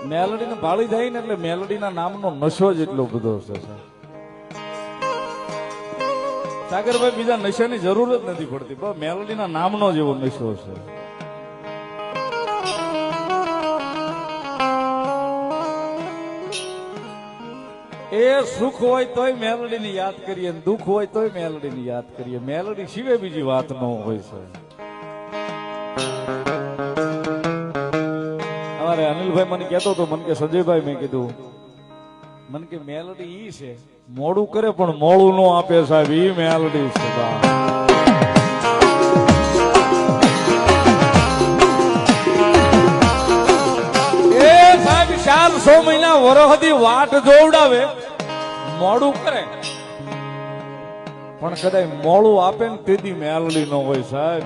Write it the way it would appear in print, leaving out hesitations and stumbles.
મેલડીને ભાળી જાય ને એટલે મેલડીના નામનો નશો જ એટલો બધો છે સાગરભાઈ. બીજા નશાની જરૂર જ નથી પડતી, પણ મેલડીના નામનો જેવો નશો છે. એ સુખ હોય તોય મેલડીને યાદ કરીએ, દુઃખ હોય તોય મેલડીને યાદ કરીએ. મેલડી સિવાય બીજી વાત ન હોય છે. અમારે અનિલભાઈ મને કહેતો હતો, મને કે સંજયભાઈ, મેં કીધું મને કે મેલડી ઈ છે મોડું કરે પણ મોડું નો આપે સાહેબ, ઈ મેલડી છે. એ સાહેબ 400 મહિના વરહદી વાટ જોવડાવે, મોડું કરે પણ કદાચ મોડું આપે ને તેથી મેલડી ન હોય સાહેબ.